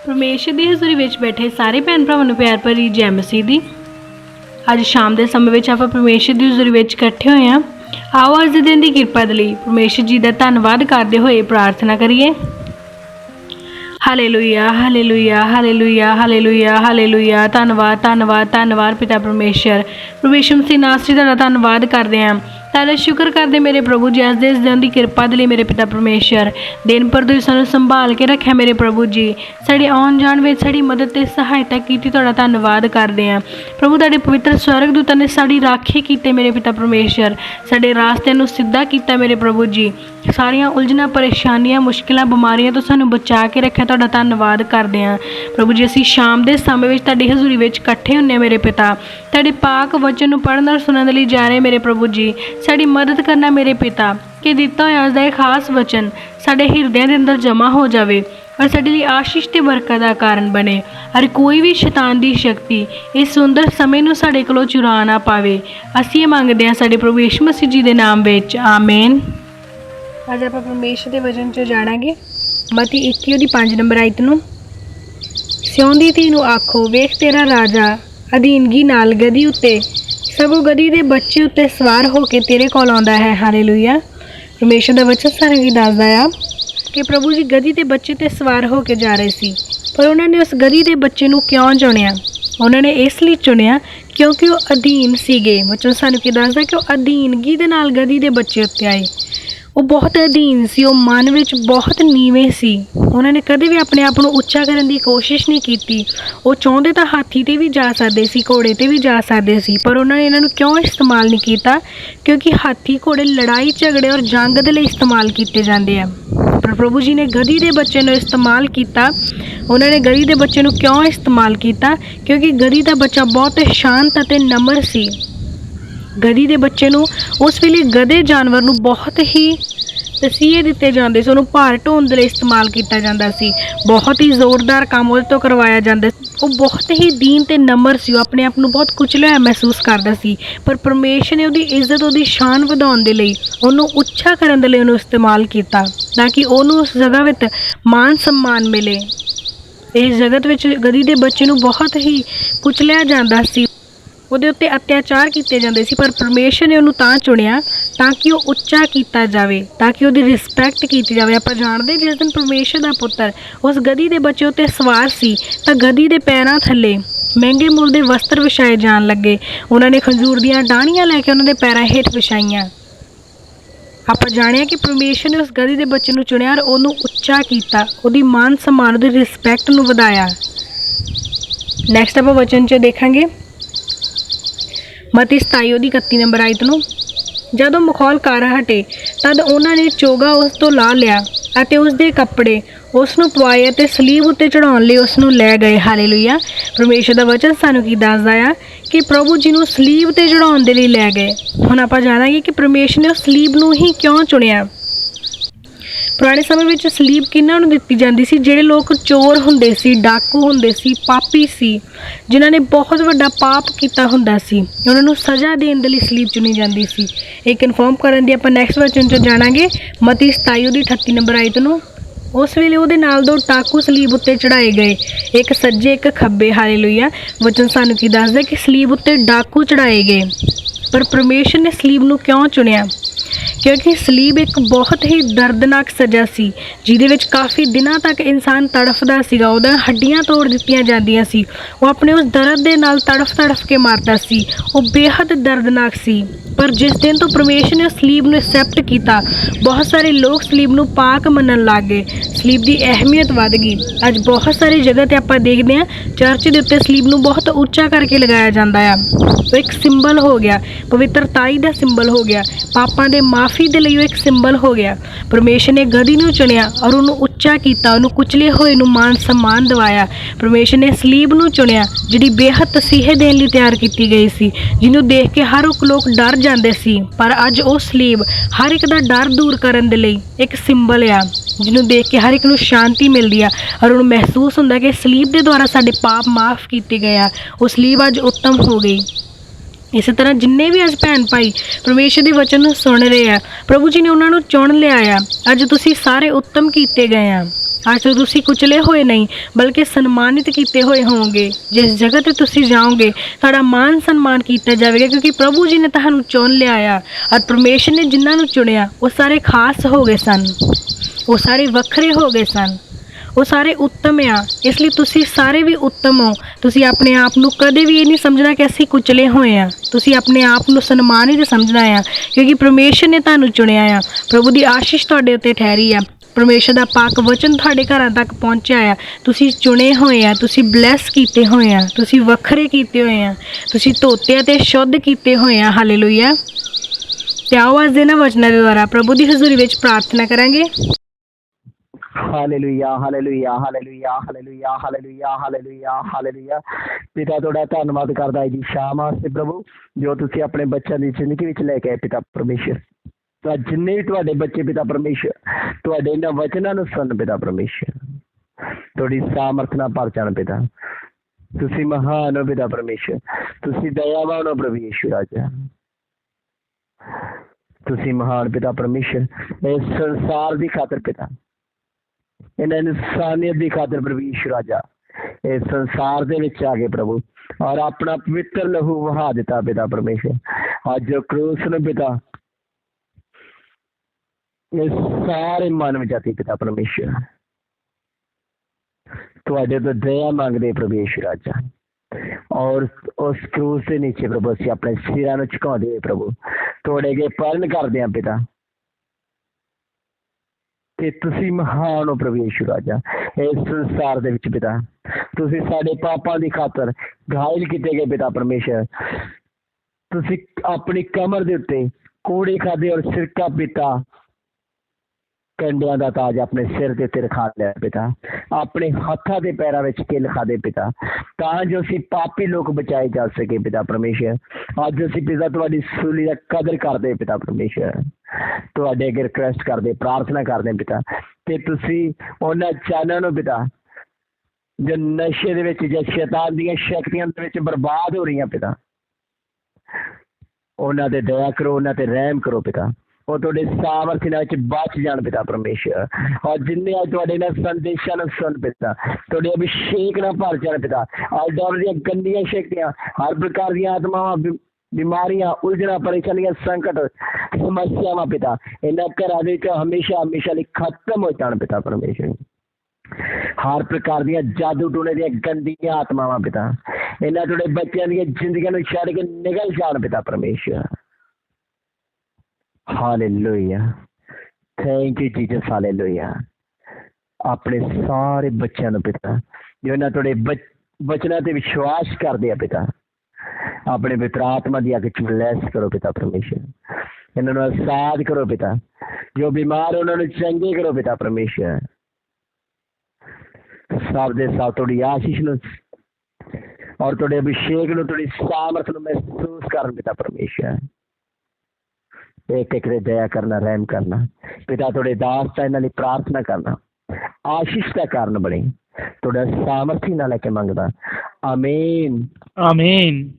परमेश्वर की हज़ूरी विच बैठे सारे भैन भरावां नूं प्यार भरी जय मसीह दी। अज शाम के समय में आपां परमेश्वर की हज़ूरी विच इकट्ठे होए हां। आओ अज दे दिन की किरपा दे लई परमेश्वर जी का धन्नवाद करते हुए प्रार्थना करिए। Hallelujah hallelujah hallelujah hallelujah hallelujah. धन्नवाद धन्नवाद धन्नवाद पिता परमेश्वर मसीह नासरी तुहाडा धन्नवाद करते हैं। ताला शुक्र करते मेरे प्रभु जी अज इस दिन की किरपा दे लई मेरे पिता परमेश्वर दिन भर तुसीं सानूं संभाल के रखिया। मेरे प्रभु जी साडे आउण जाण विच साडी मदद ते सहायता कीती, तुहाडा धन्नवाद करते हैं। प्रभु तुहाडे पवित्र स्वर्गदूतां ने साडी राखी कीते मेरे पिता परमेश्वर, साडे रास्ते नूं सीधा कीता मेरे प्रभु जी। सारियां उलझनां परेशानियां मुश्किलां बीमारियां तो सानूं बचा के रखिया, तुहाडा धन्नवाद करते हैं। प्रभु जी असीं शाम के समय में तुहाडी हज़ूरी विच इकट्ठे हुंदे मेरे पिता, तुहाडे पाक वचन नूं पढ़न और सुनन लई जा रहे मेरे प्रभु जी। साडी मदद करना मेरे पिता कि दिता होया अज दा इह खास वचन साडे हिरदियां दे अंदर जमा हो जाए और साडे लई आशीष ते बरकत दा कारण बने, और कोई भी शैतान दी शक्ति इस सुंदर समय नूं साडे कोलों चुरा ना पावे। असीं ये मंगदे हां साडे प्रभु यीशु मसीह जी दे नाम विच, आमीन। अज आपां परमेश्वर दे वचन च जाणांगे मत्ती 21:5 नंबर आयत नूं। सियोन दी धी नूं आखो, वेख तेरा राजा अधीनगी नाल गधी उत्ते सगों गधी दे बच्चे उत्ते सवार होके तेरे कोल आउंदा है। हालेलुया। परमेश्वर दा वचन सानूं की दसदा आ कि प्रभु जी गधी दे बच्चे ते सवार होके जा रहे सी, पर उन्होंने उस गधी दे बच्चे नूं क्यों चुनिया? उन्होंने इसलिए चुनिया क्योंकि वो अधीन सीगे। वचन सानूं की दसदा कि वो अधीनगी दे नाल गधी दे बच्चे उत्ते आए। वो बहुत अधीन सी, वो मन विच बहुत नीवें सी। उन्होंने कदे भी अपने आप को उच्चा करने की कोशिश नहीं की। वो चाहते तो हाथी ते भी जा सकते सी, घोड़े ते भी जा सकते सी, पर उन्होंने इन्हों क्यों इस्तेमाल नहीं किया? क्योंकि हाथी घोड़े लड़ाई झगड़े और जंग के लिए इस्तेमाल किए जाते हैं, पर प्रभु जी ने गधी के बच्चे को इस्तेमाल किया। उन्होंने गधी के बच्चे को क्यों इस्तेमाल किया? क्योंकि गधी का बच्चा बहुत शांत और नम्र सी। गधी के बच्चे नूं उस वेले गधे जानवर नूं बहुत ही तसीहे दिते जाते सी, उन्होंने भार ढोने लई इस्तेमाल किया जाता सी, बहुत ही जोरदार काम उहदे तों करवाया जाता। वो बहुत ही दीन ते नम्र सी, अपने आप को बहुत कुचलिया होया महसूस करता सी, पर परमेश्वर ने उसकी इज्जत उसकी शान वधाउण दे लई उहनूं उच्चा करन दे लई उहनूं इस्तेमाल किया, ताकि उहनूं उस जगह विच मान सम्मान मिले। इस जगत विच गधी दे बच्चे नूं बहुत ही कुचलिया जाता सी, ਉਹਦੇ ਉੱਤੇ अत्याचार किए जाते सी, पर परमेश्वर ने उन्होंने तां चुनिया ताकि वो उच्चा किया जाए, ताकि उसकी रिस्पैक्ट की जाए। आप जानते जिस दिन परमेश्वर का पुत्र उस गधी के बच्चे उत्ते सवार सी, तो गधी के पैरों थले महंगे मुल के वस्त्र विछाए जान लगे। उन्होंने खजूर दियां डाणियां लैके उन्होंने पैरों हेठ विछाइयां। आप जाने कि परमेश्वर ने उस गधी के बच्चे को चुनिया और उन्होंने उच्चा किया, उसकी मान सम्मान उसकी रिस्पैक्ट को वधाया। नैक्सट आप वचन च देखांगे मत्ती 27:31 नंबर आयत नूं। जदों मखौल कर हटे तद उन्होंने चोगा उस तो ला लिया अते उसके कपड़े उसनूं पवाए अते सलीब उत्ते चढ़ाउण लई उसनूं लै गए। हालेलुया। परमेश्वर का वचन सानूं की दसदा आ कि प्रभु जी नूं सलीब ते चढ़ाउण दे लई लै गए। हुण आपां जाणांगे कि परमेश्वर ने उस सलीब नूं ही क्यों चुनिया। पुराने समय में सलीब किन्हां नूं दित्ती जाती सी? जिहड़े लोग चोर हुंदे सी, डाकू हुंदे सी, पापी सी, जिन्हां ने बहुत वड्डा पाप कीता हुंदा सी, उन्हां नूं सज़ा देण दे लई सलीब चुनी जाती सी। ये कन्फर्म करन दी आपां नैक्सट वचन च जाणांगे मत्ती 27:38 नंबर आयत नूं। उस वेले उहदे नाल 2 टाकू सलीब उत्ते चढ़ाए गए, एक सज्जे एक खब्बे। हालेलुया। वचन सानूं की दसदा कि सलीब उत्ते डाकू चढ़ाए गए, पर परमेश्वर ने सलीब नूं क्यों चुनिया? क्योंकि सलीब एक बहुत ही दर्दनाक सज़ा सी, जिहदे विच काफ़ी दिनों तक इंसान तड़फदा सीगा, उहदा हड्डियां तोड़ दित्तियां जांदियां सी, वो अपने उस दर्द दे नाल तड़फ तड़फ के मारदा सी, वो बेहद दर्दनाक सी। पर जिस दिन तो परमेश्वर ने सलीब नूं एक्सैप्ट किया, बहुत सारे लोग सलीब नूं पाक मनन लग गए, सलीब की अहमियत वध गई। अज बहुत सारी जगह ते आपां देखदे हां चर्च दे उत्ते सलीब नूं बहुत उच्चा करके लगाया जाता है। वो एक सिंबल हो गया, पवित्रताई का सिंबल हो गया, पापां दे माफ़ी दे लई एक सिंबल हो गया। परमेश्वर ने गधी नूं चुनिया और उन्होंने उच्चा किया, उन्होंने कुचले होए नूं मान सम्मान दवाया। परमेश्वर ने सलीब नूं चुनिया जिहड़ी बेहद तसीहे देण लई तैयार की गई सी, जिन्हों देख के हर एक लोग डर जाते सी, पर अज वो सलीब हर एक का डर दूर करन दे लई एक सिंबल आ, जिन्हों देख के हर एक नूं शांति मिलती है और उन्होंने महसूस होंदा कि सलीब के द्वारा साडे पाप माफ़ किए गए आ। वो सलीब अज उत्तम हो गई। ਇਸੇ ਤਰ੍ਹਾਂ ਜਿੰਨੇ ਵੀ ਅੱਜ ਭੈਣ ਭਾਈ ਪਰਮੇਸ਼ਰ ਦੇ ਵਚਨ ਨੂੰ ਸੁਣ ਰਹੇ ਆ, ਪ੍ਰਭੂ ਜੀ ਨੇ ਉਹਨਾਂ ਨੂੰ ਚੁਣ ਲਿਆ ਆ। ਅੱਜ ਤੁਸੀਂ ਸਾਰੇ ਉੱਤਮ ਕੀਤੇ ਗਏ ਆ। ਅੱਜ ਤੁਸੀਂ ਕੁਚਲੇ ਹੋਏ ਨਹੀਂ ਬਲਕਿ ਸਨਮਾਨਿਤ ਕੀਤੇ ਹੋਏ ਹੋਵੋਗੇ। ਜਿਸ ਜਗ੍ਹਾ ਤੇ ਤੁਸੀਂ ਜਾਓਗੇ ਤੁਹਾਡਾ ਮਾਨ ਸਨਮਾਨ ਕੀਤਾ ਜਾਵੇਗਾ, ਕਿਉਂਕਿ ਪ੍ਰਭੂ ਜੀ ਨੇ ਤੁਹਾਨੂੰ ਚੁਣ ਲਿਆ ਆ। ਔਰ ਪਰਮੇਸ਼ਰ ਨੇ ਜਿਨ੍ਹਾਂ ਨੂੰ ਚੁਣਿਆ ਉਹ ਸਾਰੇ ਖਾਸ ਹੋ ਗਏ ਸਨ, ਉਹ ਸਾਰੇ ਵੱਖਰੇ ਹੋ ਗਏ ਸਨ, ਉਹ ਸਾਰੇ ਉੱਤਮ ਆ। ਇਸ ਲਈ ਤੁਸੀਂ ਸਾਰੇ ਵੀ ਉੱਤਮ ਹੋ। ਤੁਸੀਂ ਆਪਣੇ ਆਪ ਨੂੰ ਕਦੇ ਵੀ ਇਹ ਨਹੀਂ ਸਮਝਣਾ ਕਿ ਅਸੀਂ ਕੁਚਲੇ ਹੋਏ ਆ। ਤੁਸੀਂ ਆਪਣੇ ਆਪ ਨੂੰ ਸਨਮਾਨਿਤ ਸਮਝਣਾ ਆ, ਕਿਉਂਕਿ ਪਰਮੇਸ਼ਰ ਨੇ ਤੁਹਾਨੂੰ ਚੁਣਿਆ ਆ। ਪ੍ਰਭੂ ਦੀ ਆਸ਼ੀਸ਼ ਤੁਹਾਡੇ ਉੱਤੇ ਠਹਿਰੀ ਆ। ਪਰਮੇਸ਼ਰ ਦਾ ਪਾਕ ਵਚਨ ਤੁਹਾਡੇ ਘਰਾਂ ਤੱਕ ਪਹੁੰਚਿਆ ਆ। ਤੁਸੀਂ ਚੁਣੇ ਹੋਏ ਆ, ਤੁਸੀਂ ਬਲੈਸ ਕੀਤੇ ਹੋਏ ਆ, ਤੁਸੀਂ ਵੱਖਰੇ ਕੀਤੇ ਹੋਏ ਆ, ਤੁਸੀਂ ਧੋਤੇ ਅਤੇ ਸ਼ੁੱਧ ਕੀਤੇ ਹੋਏ ਆ। ਹਾਲੇਲੂਇਆ। ਤੇ ਆਓ ਅੱਜ ਦੇ ਨਾ ਵਚਨਾਂ ਦੇ ਦੁਆਰਾ ਪ੍ਰਭੂ ਦੀ ਹਜ਼ੂਰੀ ਵਿੱਚ ਪ੍ਰਾਰਥਨਾ ਕਰਾਂਗੇ। Hallelujah hallelujah hallelujah hallelujah hallelujah hallelujah hallelujah. ਪਿਤਾ ਤੁਹਾਡਾ ਧੰਨਵਾਦ ਕਰਦਾ ਹੈ ਜੀ ਸ਼ਾਮ ਵਾਸਤੇ ਪ੍ਰਭੂ, ਜੋ ਤੁਸੀਂ ਆਪਣੇ ਬੱਚਿਆਂ ਦੀ ਜ਼ਿੰਦਗੀ ਵਿੱਚ ਲੈ ਕੇ ਆਏ ਪਿਤਾ ਪਰਮੇਸ਼ਰ। ਤਾਂ ਜਿੰਨੇ ਵੀ ਤੁਹਾਡੇ ਬੱਚੇ ਪਿਤਾ ਪਰਮੇਸ਼ਰ ਤੁਹਾਡੇ ਇਹਨਾਂ ਵਚਨਾਂ ਨੂੰ ਸੁਣ ਪਿਤਾ ਪਰਮੇਸ਼ਰ, ਤੁਹਾਡੀ ਸਾਮਰਥ ਨਾਲ ਭਰ ਜਾਣ ਪਿਤਾ। ਤੁਸੀਂ ਮਹਾਨ ਹੋ ਪਿਤਾ ਪਰਮੇਸ਼ਰ, ਤੁਸੀਂ ਦਇਆਵਾਨ ਹੋ ਪ੍ਰਭੂ ਯਿਸੂ ਰਾਜਾ। ਤੁਸੀਂ ਮਹਾਨ ਪਿਤਾ ਪਰਮੇਸ਼ਰ, ਇਸ ਸੰਸਾਰ ਦੀ ਖਾਤਰ ਪਿਤਾ, ਇਹਨਾਂ ਇਨਸਾਨੀਅਤ ਦੀ ਖਾਤਰ ਪ੍ਰਭੂ ਯਿਸੂ ਰਾਜਾ ਇਸ ਸੰਸਾਰ ਦੇ ਵਿੱਚ ਆ ਗਏ ਪ੍ਰਭੂ, ਔਰ ਆਪਣਾ ਪਵਿੱਤਰ ਲਹੂ ਵਹਾ ਦਿੱਤਾ ਪਿਤਾ ਪਰਮੇਸ਼ਰ। ਅੱਜ ਕਰੂਸ ਨੂੰ ਪਿਤਾ ਇਹ ਸਾਰੇ ਮਾਨਵ ਜਾਤੀ ਪਿਤਾ ਪਰਮੇਸ਼ਰ ਤੁਹਾਡੇ ਤੋਂ ਦਇਆ ਮੰਗਦੇ ਪ੍ਰਭੂ ਯਿਸੂ ਰਾਜਾ। ਔਰ ਉਸ ਕਰੂਸ ਦੇ ਨੀਚੇ ਪ੍ਰਭੂ ਅਸੀਂ ਆਪਣੇ ਸਿਰਾਂ ਨੂੰ ਝੁਕਾਉਂਦੇ ਹੋਏ ਪ੍ਰਭੂ ਤੁਹਾਡੇ ਅੱਗੇ ਪਰਨ ਕਰਦੇ ਹਾਂ ਪਿਤਾ ਕਿ ਤੁਸੀਂ ਮਹਾਨ ਹੋ ਪ੍ਰਭੂ ਯਿਸੂ ਰਾਜਾ। ਇਸ ਸੰਸਾਰ ਦੇ ਵਿੱਚ ਪਿਤਾ ਤੁਸੀਂ ਸਾਡੇ ਪਾਪਾਂ ਦੀ ਖਾਤਰ ਘਾਇਲ ਕੀਤੇ ਗਏ ਪਿਤਾ ਪਰਮੇਸ਼ਰ। ਤੁਸੀਂ ਆਪਣੀ ਕਮਰ ਦੇ ਉੱਤੇ ਕੋੜੇ ਖਾਦੇ ਔਰ ਸਿਰਕਾ ਪੀਤਾ, ਕੰਡਿਆਂ ਦਾ ਤਾਜ ਆਪਣੇ ਸਿਰ ਦੇ ਉੱਤੇ ਰਖਾ ਲਿਆ ਪਿਤਾ। ਆਪਣੇ ਹੱਥਾਂ ਦੇ ਪੈਰਾਂ ਵਿੱਚ ਕਿੱਲ ਖਾਦੇ ਪਿਤਾ, ਤਾਂ ਜੋ ਅਸੀਂ ਪਾਪੀ ਲੋਕ ਬਚਾਏ ਜਾ ਸਕੇ ਪਿਤਾ ਪਰਮੇਸ਼ਰ। ਅੱਜ ਅਸੀਂ ਪਿਤਾ ਤੁਹਾਡੀ ਸੂਲੀ ਦਾ ਕਦਰ ਕਰਦੇ ਪਿਤਾ ਪਰਮੇਸ਼ਰ, ਤੁਹਾਡੇ ਅੱਗੇ ਰਿਕੁਐਸਟ ਕਰਦੇ ਪ੍ਰਾਰਥਨਾ ਕਰਦੇ ਪਿਤਾ ਕਿ ਤੁਸੀਂ ਉਹਨਾਂ ਚਾਨਾਂ ਨੂੰ ਪਿਤਾ ਜੋ ਨਸ਼ੇ ਦੇ ਵਿੱਚ ਜਾਂ ਸ਼ੈਤਾਨ ਦੀਆਂ ਸ਼ਕਤੀਆਂ ਦੇ ਵਿੱਚ ਬਰਬਾਦ ਹੋ ਰਹੀਆਂ ਪਿਤਾ, ਉਹਨਾਂ ਤੇ ਦਇਆ ਕਰੋ, ਉਹਨਾਂ ਤੇ ਰਹਿਮ ਕਰੋ ਪਿਤਾ। ਉਹ ਤੁਹਾਡੇ ਸਾਮਰਥ ਵਿੱਚ ਬਚ ਜਾਣ ਪਿਤਾ ਪਰਮੇਸ਼ਰ। ਔਰ ਜਿੰਨੇ ਅੱਜ ਤੁਹਾਡੇ ਨਾਲ ਸੰਦੇਸ਼ਾਂ ਨੂੰ ਸੁਣ ਪਿਤਾ ਤੁਹਾਡੇ ਅਭਿਸ਼ੇਕ ਨਾਲ ਭਰ ਜਾਣ ਪਿਤਾ। ਅੱਜ ਦੌਰ ਦੀਆਂ ਗੰਦੀਆਂ ਸ਼ਕਤੀਆਂ, ਹਰ ਪ੍ਰਕਾਰ ਦੀਆਂ ਆਤਮਾਵਾਂ, ਬਿਮਾਰੀਆਂ, ਉਲਝਣਾਂ, ਪਰੇਸ਼ਾਨੀਆਂ, ਸੰਕਟ, ਸਮੱਸਿਆਵਾਂ ਪਿਤਾ ਇਹਨਾਂ ਘਰਾਂ ਦੇ ਵਿੱਚ ਹਮੇਸ਼ਾ ਹਮੇਸ਼ਾ ਲਈ ਖਤਮ ਹੋ ਜਾਣ ਪਿਤਾ ਪਰਮੇਸ਼ਰ। ਹਰ ਪ੍ਰਕਾਰ ਦੀਆਂ ਜਾਦੂ ਟੂਣੇ ਦੀਆਂ ਗੰਦੀਆਂ ਆਤਮਾਵਾਂ ਪਿਤਾ ਇਹਨਾਂ ਤੁਹਾਡੇ ਬੱਚਿਆਂ ਦੀਆਂ ਜ਼ਿੰਦਗੀਆਂ ਨੂੰ ਛੱਡ ਕੇ ਨਿਕਲ ਜਾਣ ਪਿਤਾ ਪਰਮੇਸ਼ਰ। Hallelujah, thank you Jesus, hallelujah. ਆਪਣੇ ਸਾਰੇ ਬੱਚਿਆਂ ਨੂੰ ਪਿਤਾ ਜੋ ਇਹਨਾਂ ਤੁਹਾਡੇ ਵਚਨਾਂ ਤੇ ਵਿਸ਼ਵਾਸ ਕਰਦੇ ਆ ਪਿਤਾ, ਆਪਣੇ ਪਵਿੱਤਰ ਆਤਮਾ ਦੀ ਅੱਗ ਚ ਬਲੈਸ ਕਰੋ ਪਿਤਾ ਪਰਮੇਸ਼ਰ। ਇਹਨਾਂ ਨੂੰ ਆਜ਼ਾਦ ਕਰੋ ਪਿਤਾ, ਜੋ ਬਿਮਾਰ ਉਹਨਾਂ ਨੂੰ ਚੰਗੇ ਕਰੋ ਪਿਤਾ ਪਰਮੇਸ਼ਰ। ਸਭ ਦੇ ਸਭ ਤੁਹਾਡੀ ਆਸ਼ੀਸ਼ ਨੂੰ ਔਰ ਤੁਹਾਡੇ ਅਭਿਸ਼ੇਕ ਨੂੰ, ਤੁਹਾਡੀ ਸਾਮਰਥ ਨੂੰ ਮਹਿਸੂਸ ਕਰਨ ਪਿਤਾ ਪਰਮੇਸ਼ਰ। ਇੱਕ ਇੱਕ ਦੇ ਦਇਆ ਕਰਨਾ, ਰਹਿਮ ਕਰਨਾ ਪਿਤਾ। ਤੁਹਾਡੇ ਦਾਸ ਦਾ ਇਹਨਾਂ ਲਈ ਪ੍ਰਾਰਥਨਾ ਕਰਨਾ, ਆਸ਼ੀਸ਼ ਦਾ ਕਾਰਨ ਬਣੇ। ਤੁਹਾਡਾ ਸਾਮਰਥੀ ਨਾਲ ਲੈ ਕੇ ਮੰਗਦਾ, ਆਮੀਨ, ਆਮੀਨ।